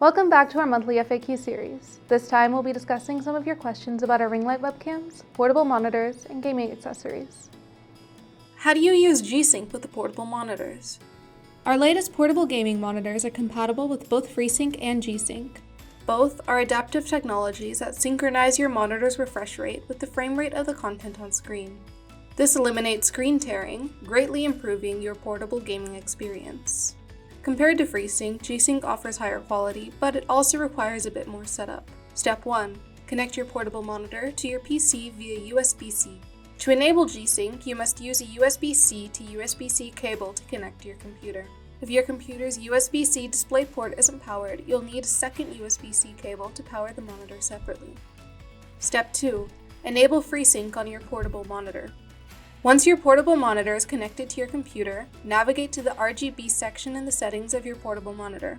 Welcome back to our monthly FAQ series. This time we'll be discussing some of your questions about our ring light webcams, portable monitors, and gaming accessories. How do you use G-Sync with the portable monitors? Our latest portable gaming monitors are compatible with both FreeSync and G-Sync. Both are adaptive technologies that synchronize your monitor's refresh rate with the frame rate of the content on screen. This eliminates screen tearing, greatly improving your portable gaming experience. Compared to FreeSync, G-Sync offers higher quality, but it also requires a bit more setup. Step 1. Connect your portable monitor to your PC via USB-C. To enable G-Sync, you must use a USB-C to USB-C cable to connect to your computer. If your computer's USB-C DisplayPort isn't powered, you'll need a second USB-C cable to power the monitor separately. Step 2. Enable FreeSync on your portable monitor. Once your portable monitor is connected to your computer, navigate to the RGB section in the settings of your portable monitor.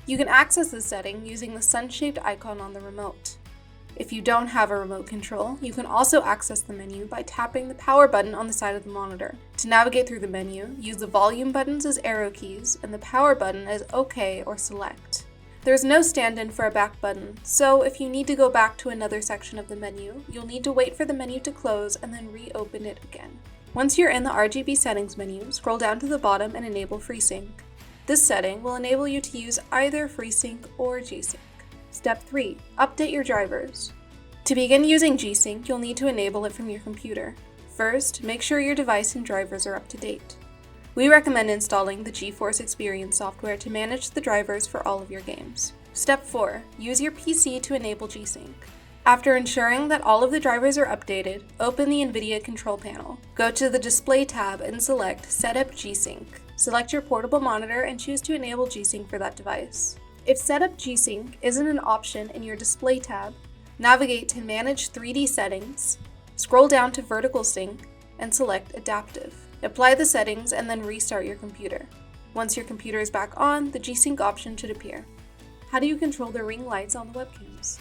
You can access this setting using the sun-shaped icon on the remote. If you don't have a remote control, you can also access the menu by tapping the power button on the side of the monitor. To navigate through the menu, use the volume buttons as arrow keys and the power button as OK or select. There is no stand-in for a back button, so if you need to go back to another section of the menu, you'll need to wait for the menu to close and then reopen it again. Once you're in the RGB settings menu, scroll down to the bottom and enable FreeSync. This setting will enable you to use either FreeSync or G-Sync. Step 3. Update your drivers. To begin using G-Sync, you'll need to enable it from your computer. First, make sure your device and drivers are up to date. We recommend installing the GeForce Experience software to manage the drivers for all of your games. Step 4. Use your PC to enable G-Sync. After ensuring that all of the drivers are updated, open the NVIDIA control panel. Go to the Display tab and select Setup G-Sync. Select your portable monitor and choose to enable G-Sync for that device. If Setup G-Sync isn't an option in your Display tab, navigate to Manage 3D Settings, scroll down to Vertical Sync, and select Adaptive. Apply the settings and then restart your computer. Once your computer is back on, the G-Sync option should appear. How do you control the ring lights on the webcams?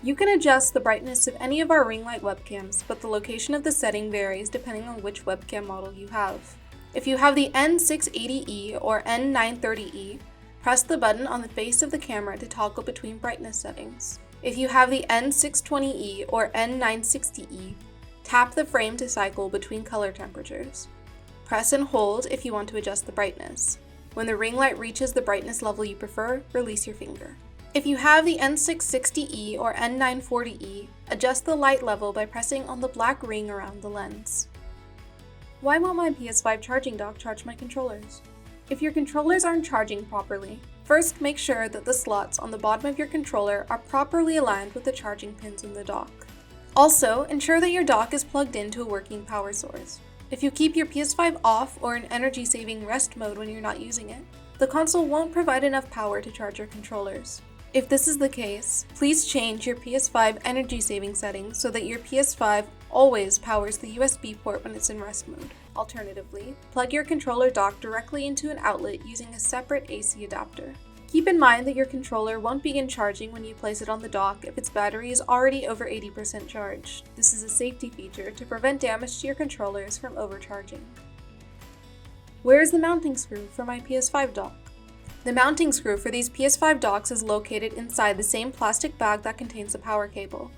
You can adjust the brightness of any of our ring light webcams, but the location of the setting varies depending on which webcam model you have. If you have the N680E or N930E, press the button on the face of the camera to toggle between brightness settings. If you have the N620E or N960E, tap the frame to cycle between color temperatures. Press and hold if you want to adjust the brightness. When the ring light reaches the brightness level you prefer, release your finger. If you have the N660E or N940E, adjust the light level by pressing on the black ring around the lens. Why won't my PS5 charging dock charge my controllers? If your controllers aren't charging properly, first make sure that the slots on the bottom of your controller are properly aligned with the charging pins in the dock. Also, ensure that your dock is plugged into a working power source. If you keep your PS5 off or in energy-saving rest mode when you're not using it, the console won't provide enough power to charge your controllers. If this is the case, please change your PS5 energy-saving settings so that your PS5 always powers the USB port when it's in rest mode. Alternatively, plug your controller dock directly into an outlet using a separate AC adapter. Keep in mind that your controller won't begin charging when you place it on the dock if its battery is already over 80% charged. This is a safety feature to prevent damage to your controllers from overcharging. Where is the mounting screw for my PS5 dock? The mounting screw for these PS5 docks is located inside the same plastic bag that contains the power cable.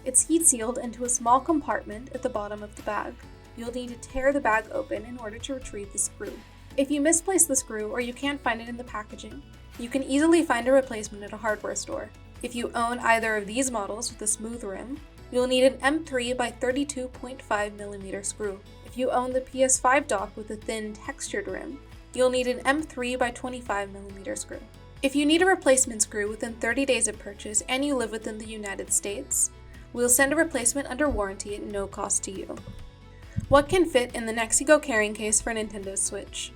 It's heat sealed into a small compartment at the bottom of the bag. You'll need to tear the bag open in order to retrieve the screw. If you misplace the screw or you can't find it in the packaging, you can easily find a replacement at a hardware store. If you own either of these models with a smooth rim, you'll need an M3 by 32.5mm screw. If you own the PS5 dock with a thin textured rim, you'll need an M3 by 25mm screw. If you need a replacement screw within 30 days of purchase and you live within the United States, we'll send a replacement under warranty at no cost to you. What can fit in the NexiGo carrying case for Nintendo Switch?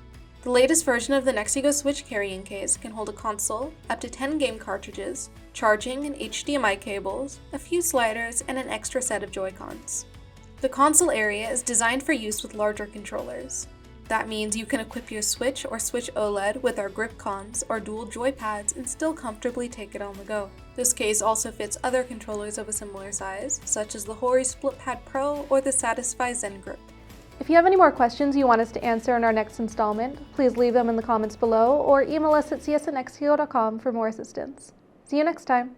The latest version of the NexiGo Switch carrying case can hold a console, up to 10 game cartridges, charging and HDMI cables, a few sliders, and an extra set of Joy-Cons. The console area is designed for use with larger controllers. That means you can equip your Switch or Switch OLED with our grip cons or dual joypads and still comfortably take it on the go. This case also fits other controllers of a similar size, such as the Hori SplitPad Pro or the Satisfy Zen Grip. If you have any more questions you want us to answer in our next installment, please leave them in the comments below or email us at cs@nexigo.com for more assistance. See you next time.